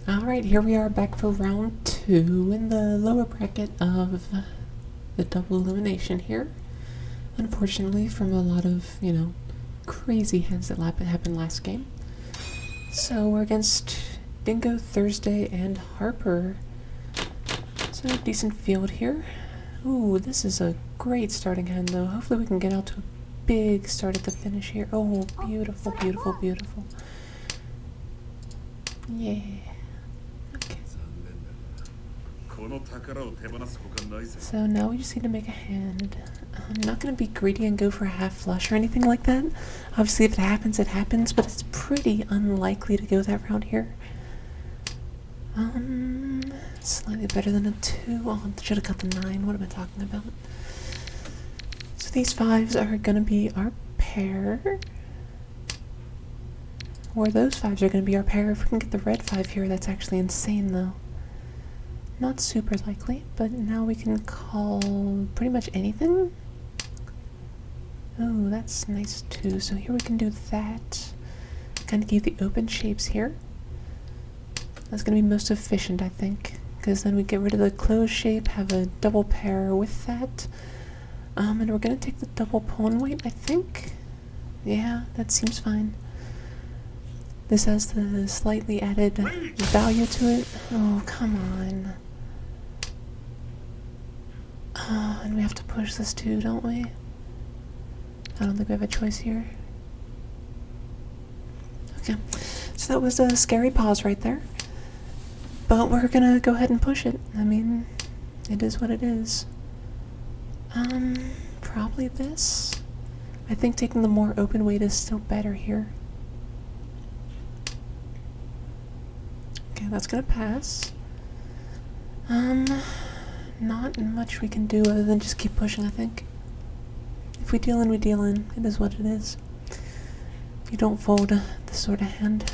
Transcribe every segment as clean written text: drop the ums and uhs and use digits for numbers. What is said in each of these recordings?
Alright, here we are back for round 2 in the lower bracket of the double elimination here. Unfortunately, from a lot of, crazy hands that happened last game. So we're against Dingo, Thursday, and Harper. So a decent field here. Ooh, this is a great starting hand though. Hopefully we can get out to a big start at the finish here. Oh, beautiful, beautiful, beautiful. Yeah. Okay. So now we just need to make a hand. I'm not going to be greedy and go for a half flush or anything like that. Obviously if it happens, but it's pretty unlikely to go that route here. Slightly better than a 2. Oh, should have got the 9. What am I talking about? So these 5s are going to be our pair. Or those 5s are going to be our pair. If we can get the red 5 here, that's actually insane though. Not super likely, but now we can call pretty much anything. Oh, that's nice too. So here we can do that. Kind of keep the open shapes here. That's going to be most efficient, I think. Because then we get rid of the closed shape, have a double pair with that. And we're going to take the double pawn weight, I think. Yeah, that seems fine. This has the slightly added value to it. Oh, come on. Oh, and we have to push this too, don't we? I don't think we have a choice here. Okay, so that was a scary pause right there. But we're gonna go ahead and push it. I mean, it is what it is. Probably this. I think taking the more open weight is still better here. Okay, that's gonna pass. Not much we can do other than just keep pushing, I think. If we deal in, we deal in. It is what it is. You don't fold this sort of hand.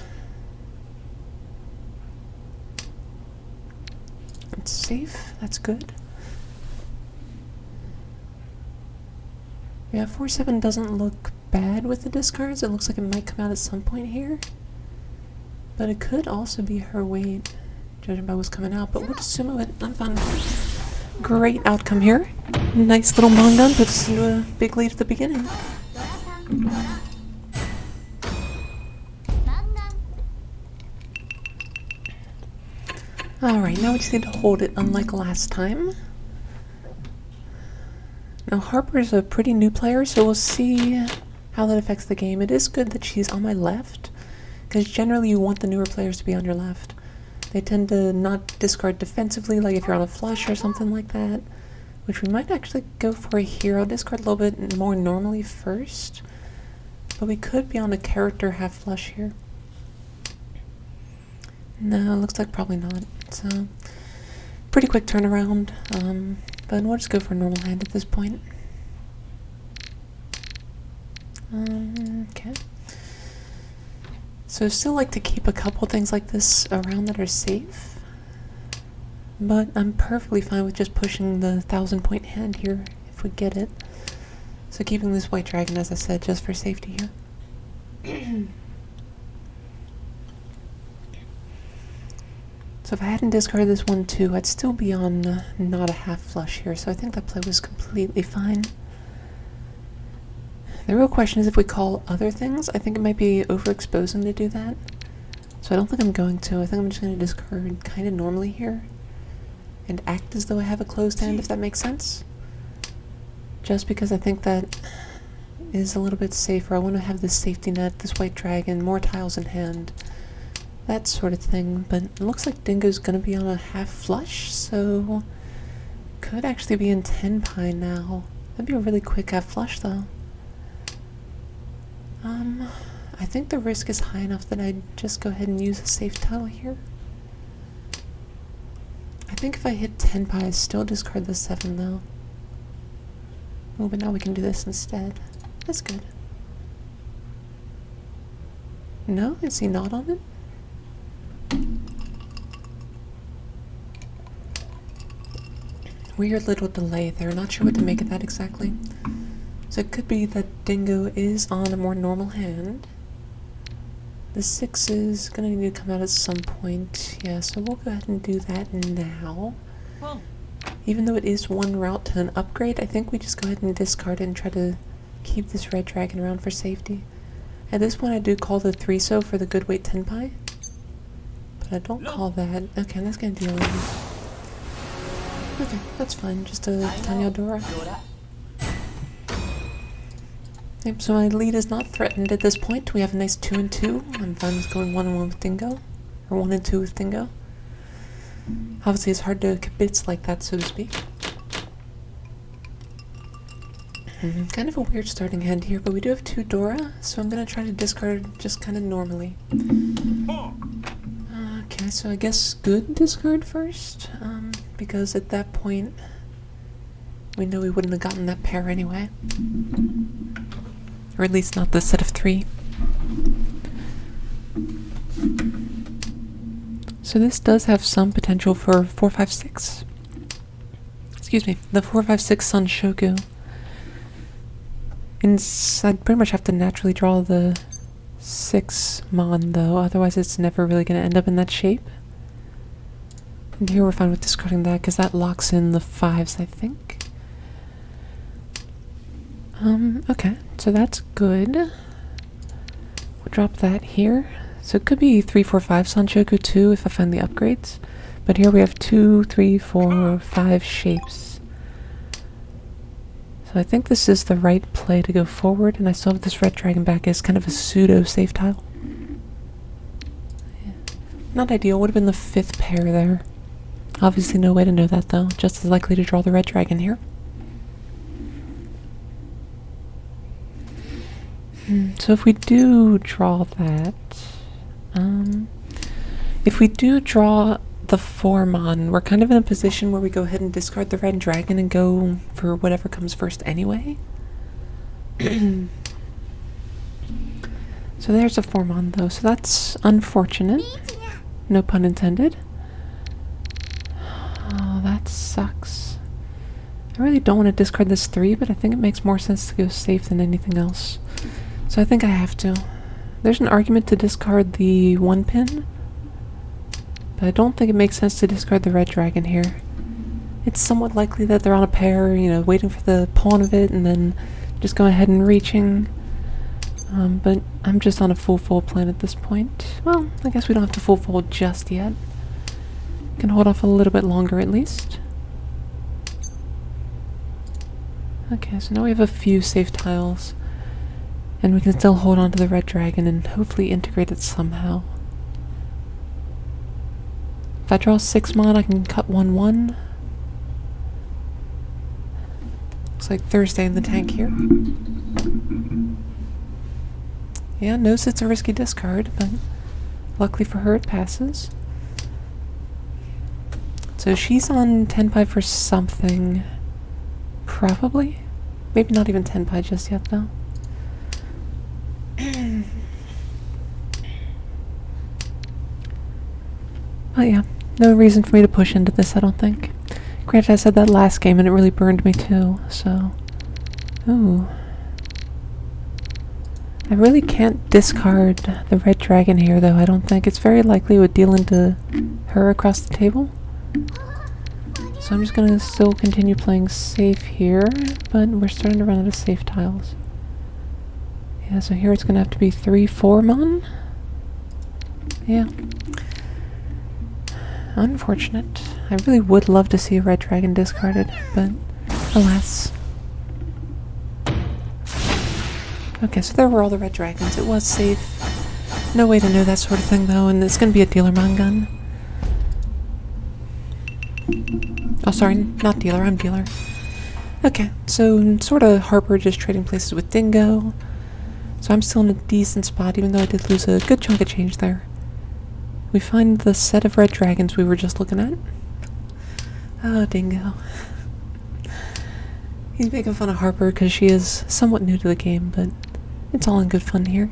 It's safe. That's good. Yeah, 4-7 doesn't look bad with the discards. It looks like it might come out at some point here. But it could also be her weight, judging by what's coming out. But we'll just assume it. I'm fine. Great outcome here. Nice little Mahjong puts us into a big lead at the beginning. Alright, now we just need to hold it unlike last time. Now Harper's a pretty new player, so we'll see how that affects the game. It is good that she's on my left, because generally you want the newer players to be on your left. They tend to not discard defensively, like if you're on a flush or something like that, which we might actually go for a hero discard a little bit more normally first, but we could be on a character half flush here. No, looks like probably not. So, pretty quick turnaround, but we'll just go for a normal hand at this point. Okay. So I still like to keep a couple things like this around that are safe, but I'm perfectly fine with just pushing the 1000-point hand here if we get it. So keeping this white dragon, as I said, just for safety here. So if I hadn't discarded this 1-2, I'd still be on not a half flush here, so I think that play was completely fine. The real question is if we call other things. I think it might be overexposing to do that. So I don't think I'm going to. I think I'm just going to discard kind of normally here. And act as though I have a closed hand, if that makes sense. Just because I think that is a little bit safer. I want to have this safety net, this white dragon, more tiles in hand. That sort of thing. But it looks like Dingo's going to be on a half flush, so could actually be in 10 pie now. That'd be a really quick half flush though. I think the risk is high enough that I'd just go ahead and use a safe tile here. I think if I hit 10 pie, I still discard the 7 though. Oh, but now we can do this instead. That's good. No? Is he not on it? Weird little delay there. Not sure what to make of that exactly. So it could be that Dingo is on a more normal hand. The 6 is gonna need to come out at some point. Yeah, so we'll go ahead and do that now. Even though it is one route to an upgrade, I think we just go ahead and discard it and try to keep this red dragon around for safety. At this point I do call the 3-so for the good weight tenpai. But I don't call that. Okay, that's gonna deal with it. Okay, that's fine. Just a Tanyadora. Yep, so my lead is not threatened at this point. We have a nice 2 and 2. I'm fine with going 1 and 1 with Dingo. Or 1 and 2 with Dingo. Obviously it's hard to kibitz like that, so to speak. Kind of a weird starting hand here, but we do have 2 Dora, so I'm gonna try to discard just kind of normally. Okay, so I guess good discard first, because at that point we know we wouldn't have gotten that pair anyway. Or at least not the set of 3. So this does have some potential for 4, 5, 6. Excuse me, the 4, 5, 6 Sun Shoku. I'd pretty much have to naturally draw the 6 Mon though, otherwise it's never really going to end up in that shape. And here we're fine with discarding that because that locks in the 5s, I think. Okay, so that's good. We'll drop that here. So it could be 3, 4, 5 Sanshoku too if I find the upgrades. But here we have 2, 3, 4, 5 shapes. So I think this is the right play to go forward, and I still have this red dragon back as kind of a pseudo safe tile. Yeah. Not ideal, would have been the 5th pair there. Obviously no way to know that though, just as likely to draw the red dragon here. So if we do draw that, if we do draw the 4 Mon, we're kind of in a position where we go ahead and discard the red dragon and go for whatever comes first anyway. So there's a 4 Mon though, so that's unfortunate. No pun intended. Oh, that sucks. I really don't want to discard this 3, but I think it makes more sense to go safe than anything else. So I think I have to. There's an argument to discard the 1 pin, but I don't think it makes sense to discard the red dragon here. It's somewhat likely that they're on a pair, you know, waiting for the pawn of it and then just going ahead and reaching. But I'm just on a full fold plan at this point. Well, I guess we don't have to full fold just yet. Can hold off a little bit longer at least. Okay, so now we have a few safe tiles. And we can still hold on to the red dragon and hopefully integrate it somehow. If I draw 6 Mon, I can cut 1, 1. Looks like Thursday in the tank here. Yeah, knows it's a risky discard, but luckily for her it passes. So she's on tenpai for something. Probably. Maybe not even tenpai just yet though. But yeah, no reason for me to push into this, I don't think. Granted, I said that last game and it really burned me too, so... Ooh. I really can't discard the red dragon here though, I don't think. It's very likely it would deal into her across the table. So I'm just gonna still continue playing safe here, but we're starting to run out of safe tiles. Yeah, so here it's gonna have to be 3, 4 Mon. Yeah. Unfortunate. I really would love to see a red dragon discarded, but alas. Okay, so there were all the red dragons. It was safe. No way to know that sort of thing though, and it's gonna be a dealer mon gun. Oh, sorry, not dealer, I'm dealer. Okay, so sort of Harper just trading places with Dingo. So I'm still in a decent spot, even though I did lose a good chunk of change there. We find the set of red dragons we were just looking at. Oh, Dingo. He's making fun of Harper because she is somewhat new to the game, but it's all in good fun here.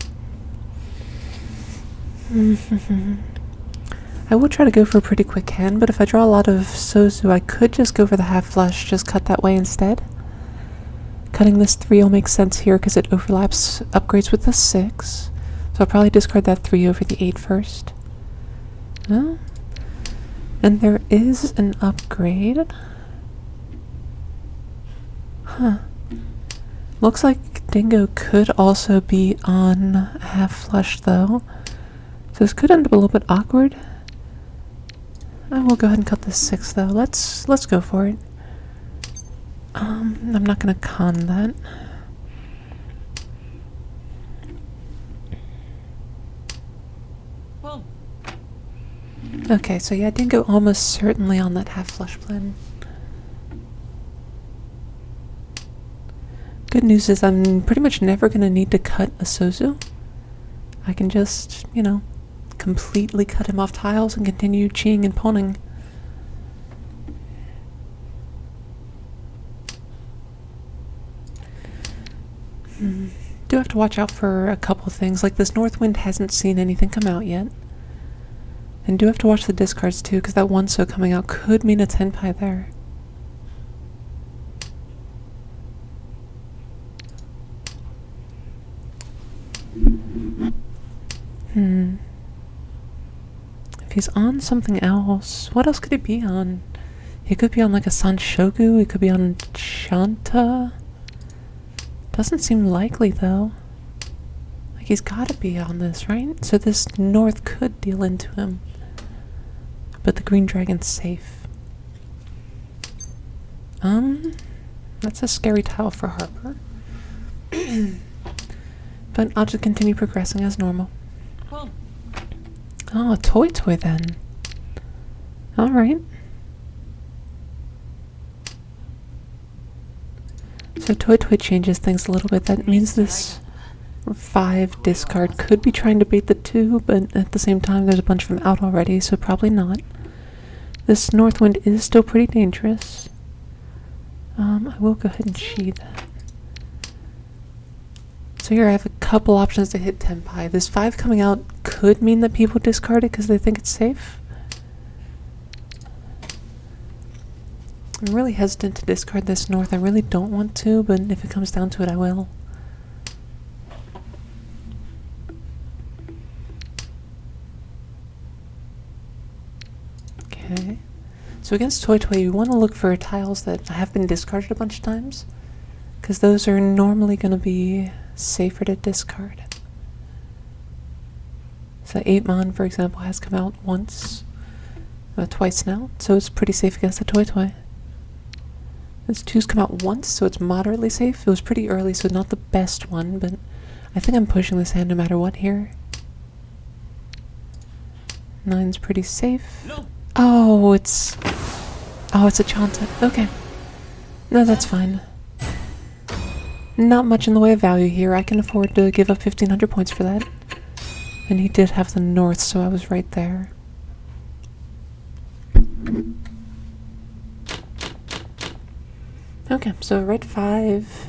I will try to go for a pretty quick hand, but if I draw a lot of Sozu, I could just go for the half flush, just cut that way instead. Cutting this 3 will make sense here because it overlaps upgrades with the 6. So I'll probably discard that 3 over the 8 first. Oh. And there is an upgrade. Huh. Looks like Dingo could also be on half flush though. So this could end up a little bit awkward. I will go ahead and cut this 6 though. Let's go for it. I'm not gonna con that. Okay, so yeah, Dingo almost certainly on that half flush plan. Good news is I'm pretty much never gonna need to cut a Sozu. I can just, you know, completely cut him off tiles and continue cheeing and pawning. Do have to watch out for a couple things, like this North Wind hasn't seen anything come out yet. And do have to watch the discards too, because that 1 so coming out could mean a Tenpai there. If he's on something else, what else could he be on? He could be on like a Sanshogu, he could be on Shanta. Doesn't seem likely though. Like he's gotta be on this, right? So this North could deal into him. But the green dragon's safe. That's a scary tile for Harper. But I'll just continue progressing as normal. Cool. Oh, a toy then. Alright. So toy changes things a little bit. That means this 5 discard could be trying to bait the 2, but at the same time there's a bunch of them out already, so probably not. This Northwind is still pretty dangerous. I will go ahead and cheat that. So here I have a couple options to hit Tenpai. This 5 coming out could mean that people discard it because they think it's safe. I'm really hesitant to discard this North. I really don't want to, but if it comes down to it, I will. Okay. So against Toy, you want to look for tiles that have been discarded a bunch of times, because those are normally going to be safer to discard. So 8-mon, for example, has come out twice now, so it's pretty safe against the Toy. This 2's come out once, so it's moderately safe. It was pretty early, so not the best one, but I think I'm pushing this hand no matter what here. 9's pretty safe. No. Oh, it's a Chanta. Okay. No, that's fine. Not much in the way of value here. I can afford to give up 1,500 points for that. And he did have the North, so I was right there. Okay, so red 5,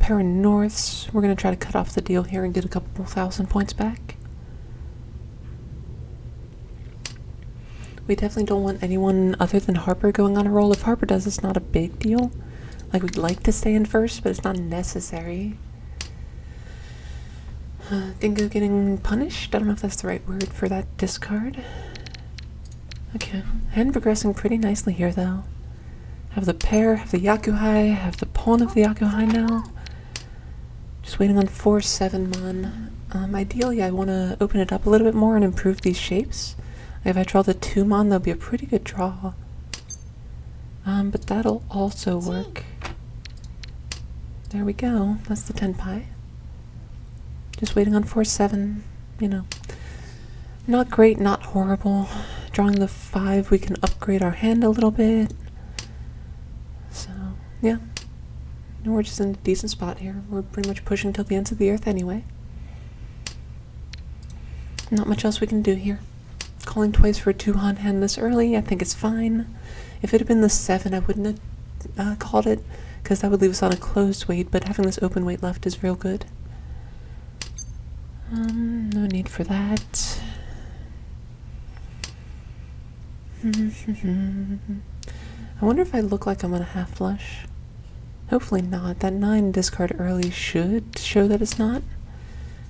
pair of Norths. We're going to try to cut off the deal here and get a couple 1,000 points back. We definitely don't want anyone other than Harper going on a roll. If Harper does, it's not a big deal. Like, we'd like to stay in first, but it's not necessary. Dingo getting punished? I don't know if that's the right word for that discard. Okay, hand progressing pretty nicely here, though. Have the pair, have the Yakuhai, have the pawn of the Yakuhai now. Just waiting on 4-7-mon. Ideally, I want to open it up a little bit more and improve these shapes. If I draw the 2-mon, that'll be a pretty good draw. But that'll also work. There we go. That's the Tenpai. Just waiting on 4-7, you know. Not great, not horrible. Drawing the 5, we can upgrade our hand a little bit. So, yeah. We're just in a decent spot here. We're pretty much pushing till the ends of the earth anyway. Not much else we can do here. Calling twice for a 2-han hand this early, I think it's fine. If it had been the 7, I wouldn't have called it, because that would leave us on a closed wait, but having this open wait left is real good. No need for that. I wonder if I look like I'm on a half flush. Hopefully not. That 9 discard early should show that it's not.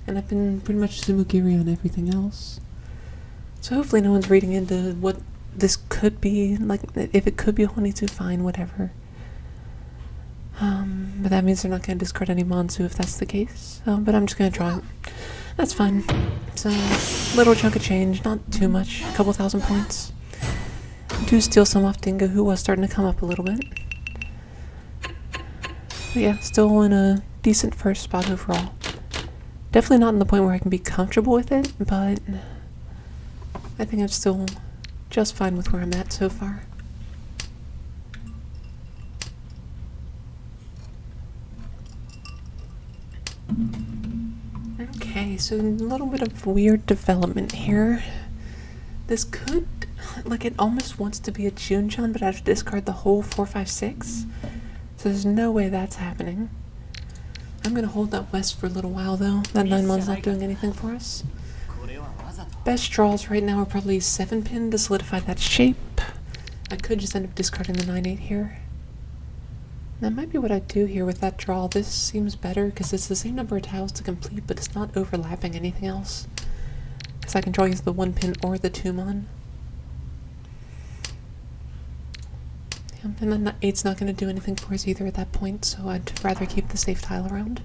And I've been pretty much Sumugiri on everything else. So hopefully no one's reading into what this could be. Like, if it could be a Honitsu, fine, whatever. But that means they're not going to discard any Monsu if that's the case. But I'm just going to draw it. That's fine. It's a little chunk of change, not too much, a couple thousand points. Do steal some off Dingo, who was starting to come up a little bit. But yeah, still in a decent first spot overall. Definitely not in the point where I can be comfortable with it, but I think I'm still just fine with where I'm at so far. Okay, so a little bit of weird development here. This could, like, it almost wants to be a Junchan, but I have to discard the whole 4, 5, 6. So there's no way that's happening. I'm gonna hold that west for a little while though. That 9-mon's not doing anything for us. Best draws right now are probably 7-pin to solidify that shape. I could just end up discarding the 9-8 here. That might be what I do here with that draw. This seems better because it's the same number of tiles to complete, but it's not overlapping anything else. Because I can draw either the 1-pin or the 2-mon. Yeah, and then the 8's not going to do anything for us either at that point, so I'd rather keep the safe tile around.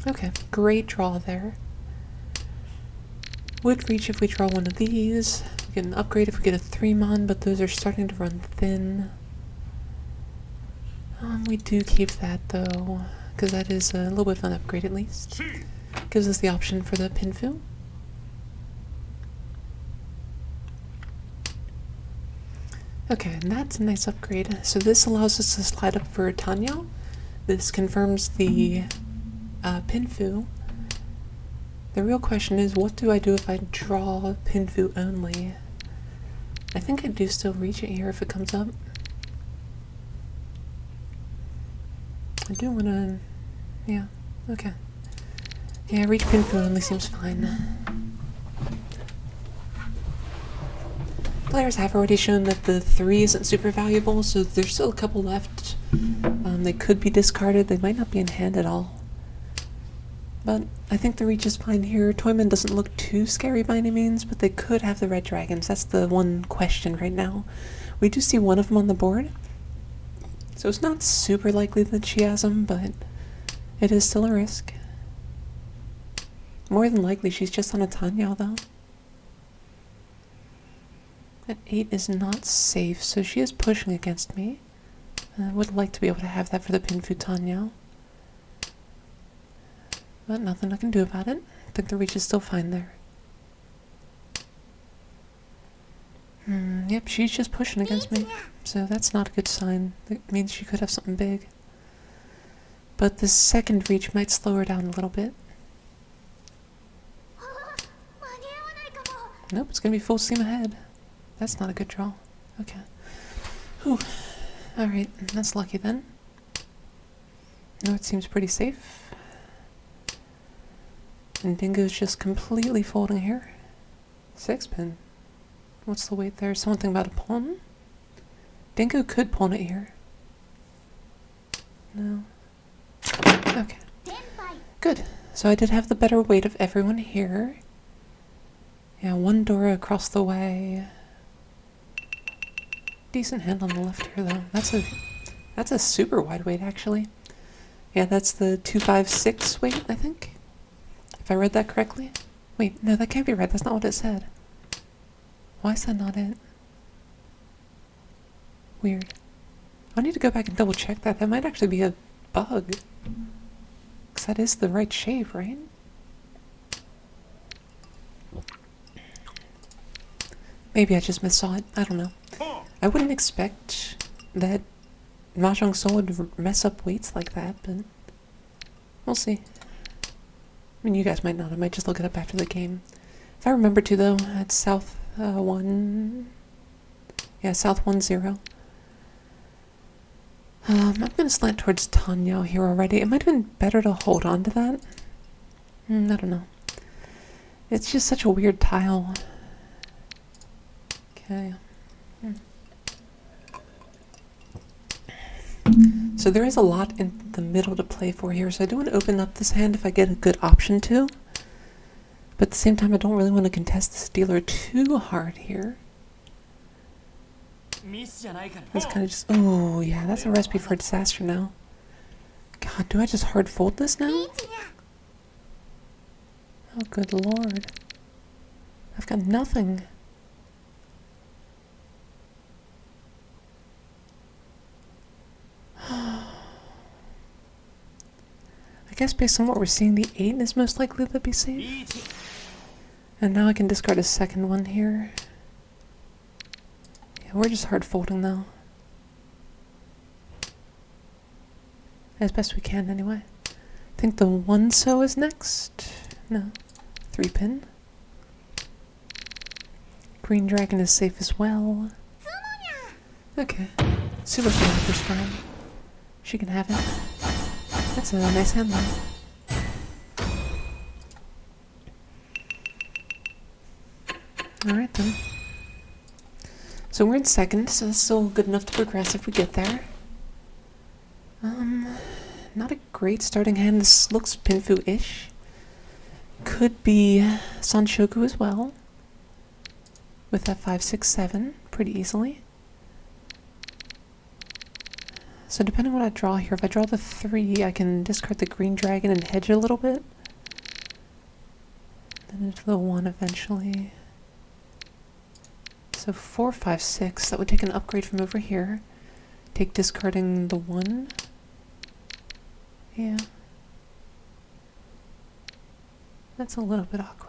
Okay, great draw there. Would reach if we draw one of these. We get an upgrade if we get a 3-mon, but those are starting to run thin. We do keep that though, because that is a little bit of an upgrade at least. Gives us the option for the Pinfu. Okay, and that's a nice upgrade. So this allows us to slide up for Tanya. This confirms the Pinfu. The real question is, what do I do if I draw Pinfu only? I think I do still reach it here if it comes up. I do want to... yeah, okay. Yeah, reach Pinfu only seems fine. Players have already shown that the 3 isn't super valuable, so there's still a couple left. They could be discarded, they might not be in hand at all. But I think the reach is fine here. Toyman doesn't look too scary by any means, but they could have the red dragons. That's the one question right now. We do see one of them on the board, so it's not super likely that she has them, but it is still a risk. More than likely she's just on a Tanya though. That 8 is not safe, so she is pushing against me. I would like to be able to have that for the Pinfu Tanya. But nothing I can do about it. I think the reach is still fine there. Yep, she's just pushing against me. So that's not a good sign. It means she could have something big. But the second reach might slow her down a little bit. Nope, it's gonna be full steam ahead. That's not a good draw. Okay. Whew. Alright, that's lucky then. North seems pretty safe. And Dingo's just completely folding here. 6-pin. What's the weight there? Something about a pawn? Dingo could pawn it here. No. Okay. Good. So I did have the better weight of everyone here. Yeah, 1 Dora across the way. Decent hand on the left here though. That's a super wide weight actually. Yeah, that's the 256 weight, I think. If I read that correctly. Wait, no, that can't be right. That's not what it said. Why is that not it? Weird. I need to go back and double check that. That might actually be a bug. Because that is the right shape, right? Maybe I just missaw it. I don't know. I wouldn't expect that Mahjong Soul would mess up weights like that, but we'll see. I mean, you guys might not. I might just look it up after the game. If I remember to, though, it's South 1... yeah, South 1-0. I'm going to slant towards Tanya here already. It might have been better to hold on to that. I don't know. It's just such a weird tile. Okay. So there is a lot in the middle to play for here, so I do want to open up this hand if I get a good option to. But at the same time, I don't really want to contest this dealer too hard here. That's kind of just... Oh, yeah, that's a recipe for disaster now. God, do I just hard fold this now? Oh, good lord. I've got nothing. I guess based on what we're seeing, the 8 is most likely to be safe. And now I can discard a second one here. Yeah, we're just hard folding though. As best we can anyway. I think the 1 so is next. No. 3 pin. Green dragon is safe as well. Okay. Super fan first time. She can have it. That's a nice hand though. Alright then. So we're in second, so that's still good enough to progress if we get there. Not a great starting hand. This looks Pinfu-ish. Could be Sanshoku as well. With that 5, 6, 7 pretty easily. So depending on what I draw here, if I draw the 3, I can discard the green dragon and hedge a little bit. Then into the 1 eventually. So 4, 5, 6, that would take an upgrade from over here. Take discarding the 1. Yeah. That's a little bit awkward.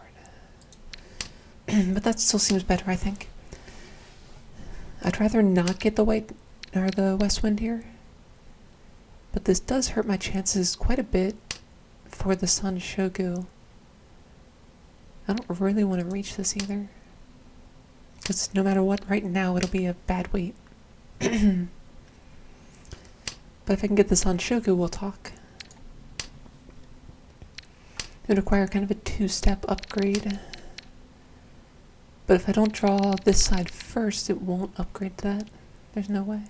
But that still seems better, I think. I'd rather not get the white or the west wind here. But this does hurt my chances quite a bit for the Sanshoku. I don't really want to reach this either. Because no matter what, right now it'll be a bad weight. But if I can get the Sanshoku, we'll talk. It would require kind of a 2-step upgrade. But if I don't draw this side first, it won't upgrade to that. There's no way.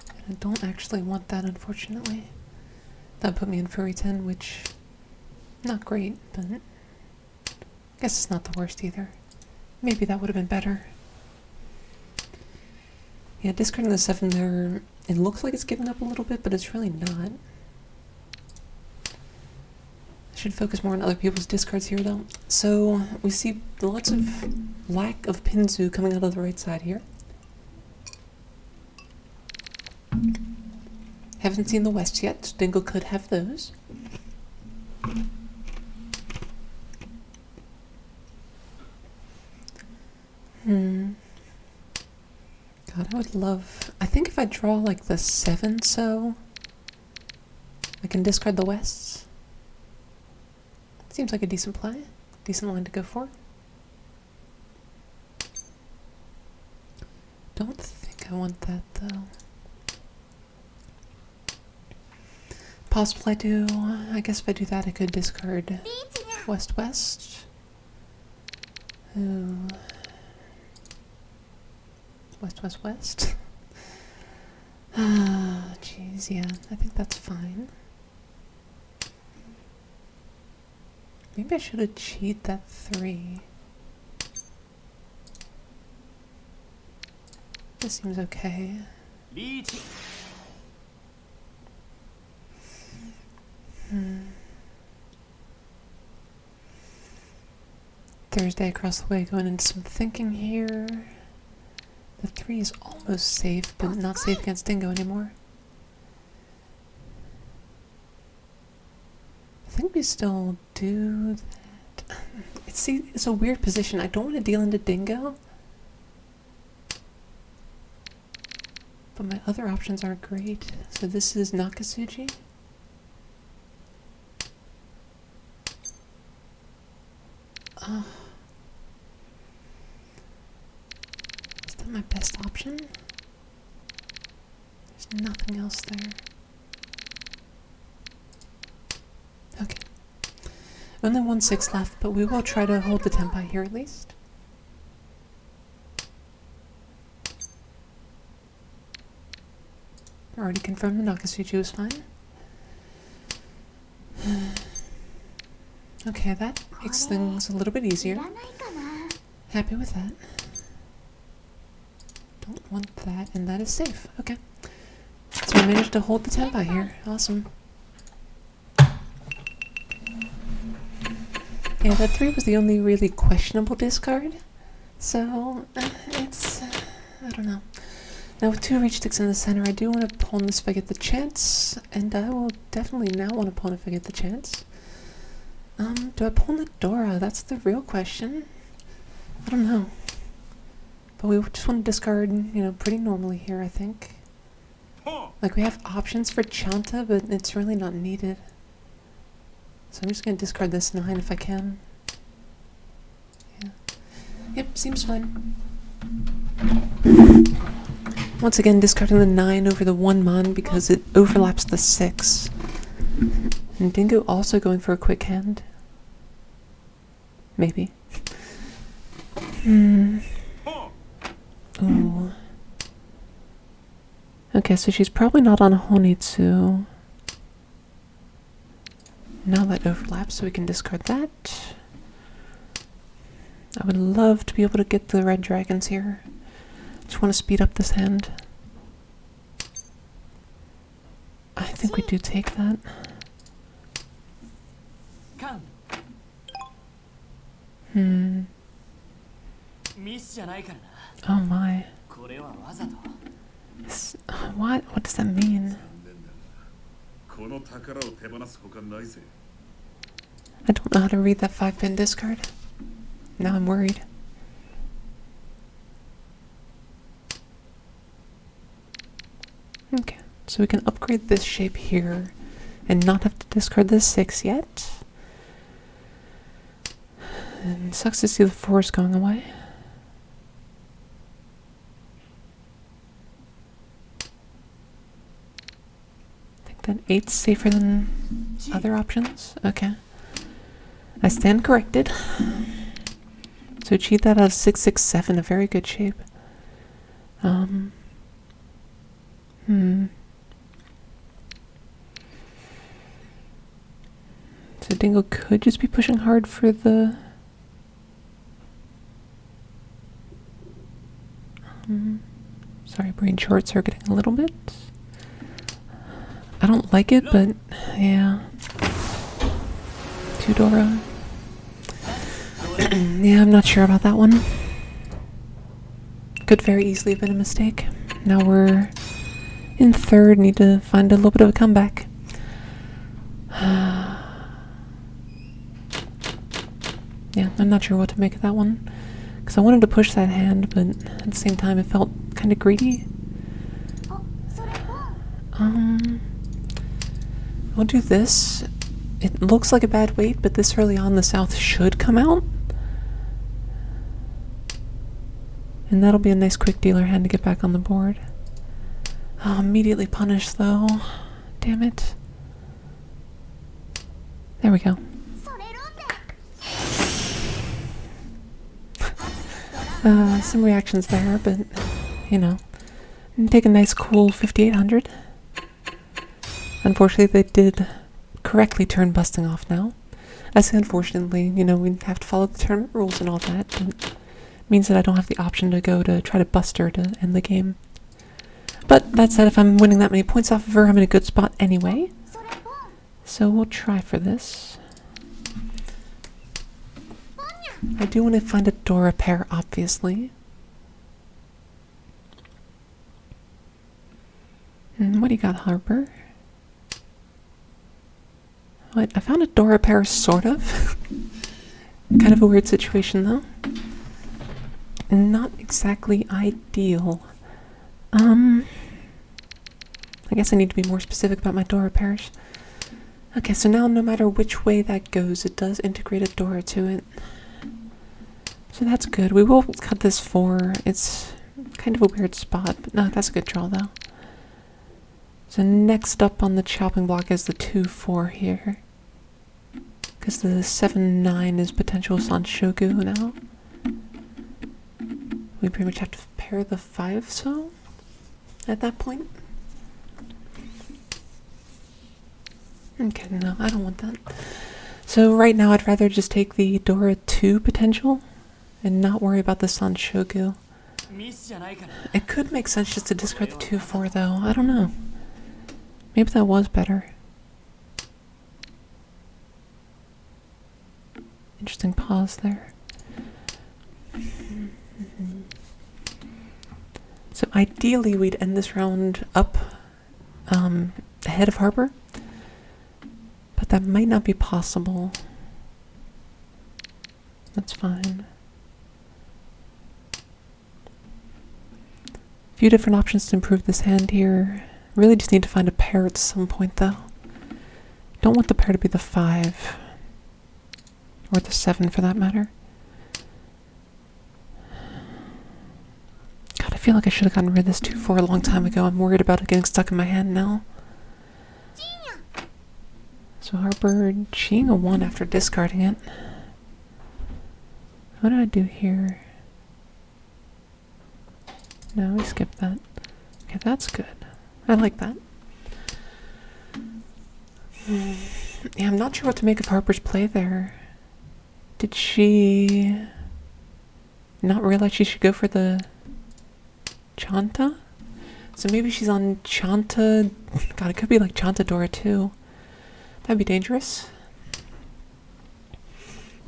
And I don't actually want that, unfortunately. That would put me in Furry 10, which... not great, but... I guess it's not the worst either. Maybe that would have been better. Yeah, discarding the 7 there, it looks like it's giving up a little bit, but it's really not. I should focus more on other people's discards here, though. So, we see lots of lack of Pinzu coming out of the right side here. Haven't seen the west yet, so Dingle could have those. God, I would love... I think if I draw, like, the 7 so... I can discard the wests. Seems like a decent play. Decent line to go for. Don't think I want that, though. Possible I do. I guess if I do that, I could discard west-west. Ooh. West-west-west. Ah, jeez, yeah. I think that's fine. Maybe I should have cheated that 3. This seems okay. Riichi. Thursday across the way, going into some thinking here. The 3 is almost safe, but not safe against Dingo anymore. I think we still do that. It's a weird position. I don't want to deal into Dingo. But my other options aren't great. So this is Nakatsuji. Is that my best option? There's nothing else there. Okay. Only 1/6 left, but we will try to hold the tempi here at least. Already confirmed the Nakasuchi was fine. Okay, that makes things a little bit easier. Happy with that. Don't want that, and that is safe. Okay. So we managed to hold the tempo here. Awesome. Yeah, that 3 was the only really questionable discard. So, it's... I don't know. Now with 2 reach sticks in the center, I do want to pawn this if I get the chance. And I will definitely now want to pawn if I get the chance. Do I pawn the Dora? That's the real question. I don't know. But we just want to discard, you know, pretty normally here, I think. Like, we have options for Chanta, but it's really not needed. So I'm just going to discard this 9 if I can. Yeah. Yep, seems fine. Once again, discarding the 9 over the 1 mon because it overlaps the 6. And Dingo also going for a quick hand. Maybe. Ooh. Okay, so she's probably not on Honitsu. Now that overlaps, so we can discard that. I would love to be able to get the red dragons here. Just want to speed up this hand. I think we do take that. Oh my. What does that mean? I don't know how to read that 5-pin discard. Now I'm worried. Okay, so we can upgrade this shape here and not have to discard the 6 yet. And it sucks to see the 4s going away. I think that 8's safer than other options. Okay. I stand corrected. So cheat that out of 667, a very good shape. So Dingo could just be pushing hard for the... sorry, brain short-circuiting a little bit. I don't like it, but yeah. 2 Dora. Yeah, I'm not sure about that one. Could very easily have been a mistake. Now we're in 3rd, need to find a little bit of a comeback. Yeah, I'm not sure what to make of that one. Because I wanted to push that hand, but at the same time it felt kind of greedy. I'll do this. It looks like a bad weight, but this early on the South should come out. And that'll be a nice quick dealer hand to get back on the board. Oh, immediately punished though. Damn it. There we go. Some reactions there, but, you know. Take a nice cool 5800. Unfortunately, they did correctly turn busting off now. I say unfortunately, you know, we have to follow the tournament rules and all that, but it means that I don't have the option to go to try to bust her to end the game. But that said, if I'm winning that many points off of her, I'm in a good spot anyway. So we'll try for this. I do want to find a Dora pair, obviously. What do you got, Harper? What? I found a Dora pair, sort of. Kind of a weird situation, though. Not exactly ideal. I guess I need to be more specific about my Dora pairs. Okay, so now no matter which way that goes, it does integrate a Dora to it. So that's good. We will cut this 4. It's kind of a weird spot, but no, that's a good draw, though. So next up on the chopping block is the 2-4 here. Because the 7-9 is potential Sanshogu now. We pretty much have to pair the 5, so at that point. Okay, no, I don't want that. So right now I'd rather just take the Dora 2 potential and not worry about the San Shogu. It could make sense just to discard the 2-4 though. I don't know. Maybe that was better. Interesting pause there. So ideally we'd end this round up ahead of Harper, but that might not be possible. That's fine. A few different options to improve this hand here. Really just need to find a pair at some point though. Don't want the pair to be the 5. Or the 7 for that matter. God, I feel like I should have gotten rid of this 2-4 a long time ago. I'm worried about it getting stuck in my hand now. So Harper cheating a 1 after discarding it. What do I do here? No, we skipped that. Okay, that's good. I like that. Yeah, I'm not sure what to make of Harper's play there. Did she not realize she should go for the Chanta? So maybe she's on Chanta. God, it could be like Chanta Dora too. That'd be dangerous.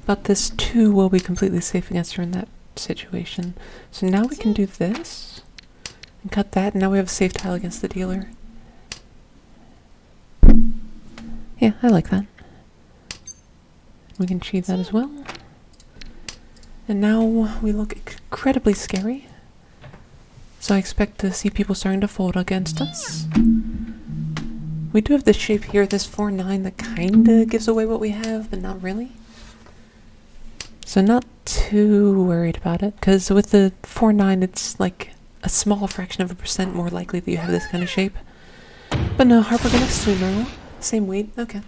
But this 2 will be completely safe against her in that situation. So now we can do this and cut that, and now we have a safe tile against the dealer. Yeah, I like that. We can achieve that as well. And now we look incredibly scary. So I expect to see people starting to fold against us. We do have this shape here, this 4-9 that kinda gives away what we have, but not really. So not too worried about it, because with the 4-9 it's like a small fraction of a percent more likely that you have this kind of shape. But no, Harper gonna sumo. Same weight, okay.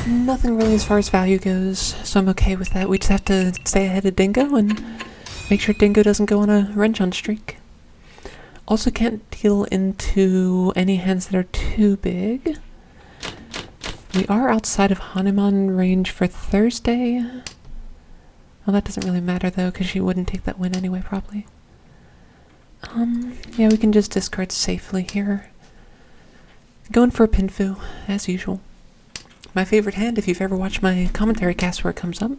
Nothing really as far as value goes, so I'm okay with that. We just have to stay ahead of Dingo and make sure Dingo doesn't go on a wrench-on streak. Also can't deal into any hands that are too big. We are outside of Hanuman range for Thursday. Well, that doesn't really matter though, because she wouldn't take that win anyway, probably. Yeah, we can just discard safely here. Going for a Pinfu, as usual. My favorite hand if you've ever watched my commentary cast where it comes up.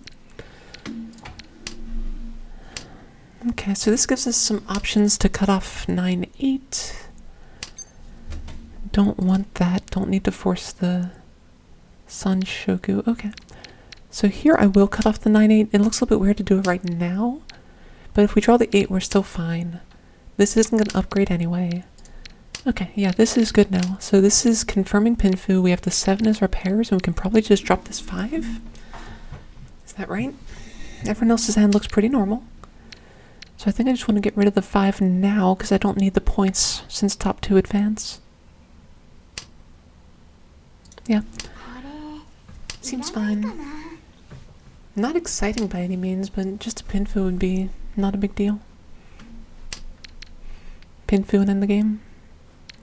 Okay, so this gives us some options to cut off 9-8. Don't want that. Don't need to force the San Shogu. Okay. So here I will cut off the 9-8. It looks a little bit weird to do it right now, but if we draw the 8, we're still fine. This isn't going to upgrade anyway. Okay, yeah, this is good now. So this is confirming Pinfu. We have the 7 as our pairs, and we can probably just drop this 5. Is that right? Everyone else's hand looks pretty normal. So I think I just want to get rid of the 5 now, because I don't need the points since top 2 advance. Yeah. Seems fine. Not exciting by any means, but just a Pinfu would be not a big deal. Pinfu and end the game.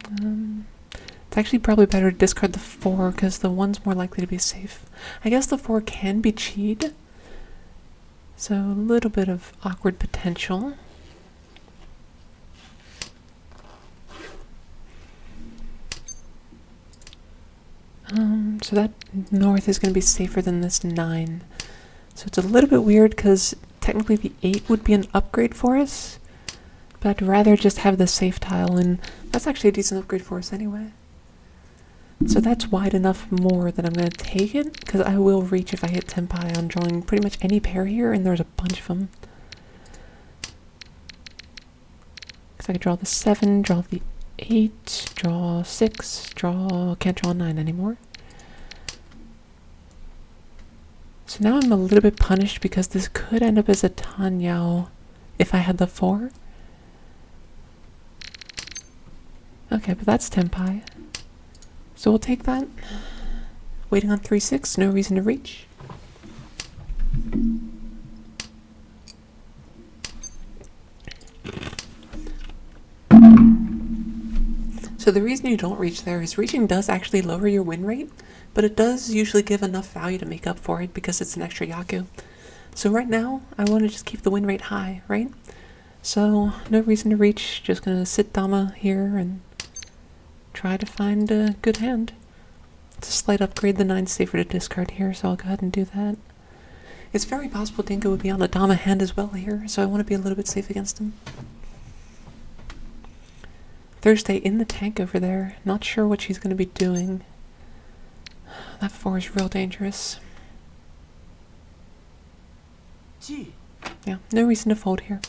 It's actually probably better to discard the 4, because the 1's more likely to be safe. I guess the 4 can be cheated. So a little bit of awkward potential. So that north is going to be safer than this 9. So it's a little bit weird because technically the 8 would be an upgrade for us. But I'd rather just have the safe tile, and that's actually a decent upgrade for us anyway. So that's wide enough more that I'm going to take it, because I will reach if I hit Tenpai on drawing pretty much any pair here, and there's a bunch of them. Because I could draw the 7, draw the 8, draw 6, can't draw 9 anymore. So now I'm a little bit punished because this could end up as a Tanyao if I had the 4. Okay, but that's Tenpai. So we'll take that. Waiting on 3-6, no reason to reach. So So the reason you don't reach there is reaching does actually lower your win rate, but it does usually give enough value to make up for it because it's an extra Yaku. So right now, I want to just keep the win rate high, right? So no reason to reach, just gonna sit Dama here and try to find a good hand. It's a slight upgrade, the 9's safer to discard here, so I'll go ahead and do that. It's very possible Dingo would be on a Dama hand as well here, so I want to be a little bit safe against him. Thursday in the tank over there. Not sure what she's going to be doing. That 4 is real dangerous. Yeah, no reason to fold here.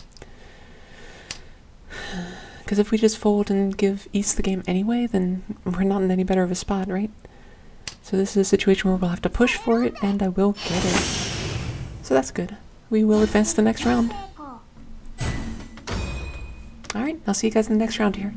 Because if we just fold and give East the game anyway, then we're not in any better of a spot, right? So this is a situation where we'll have to push for it, and I will get it. So that's good. We will advance to the next round. Alright, I'll see you guys in the next round here.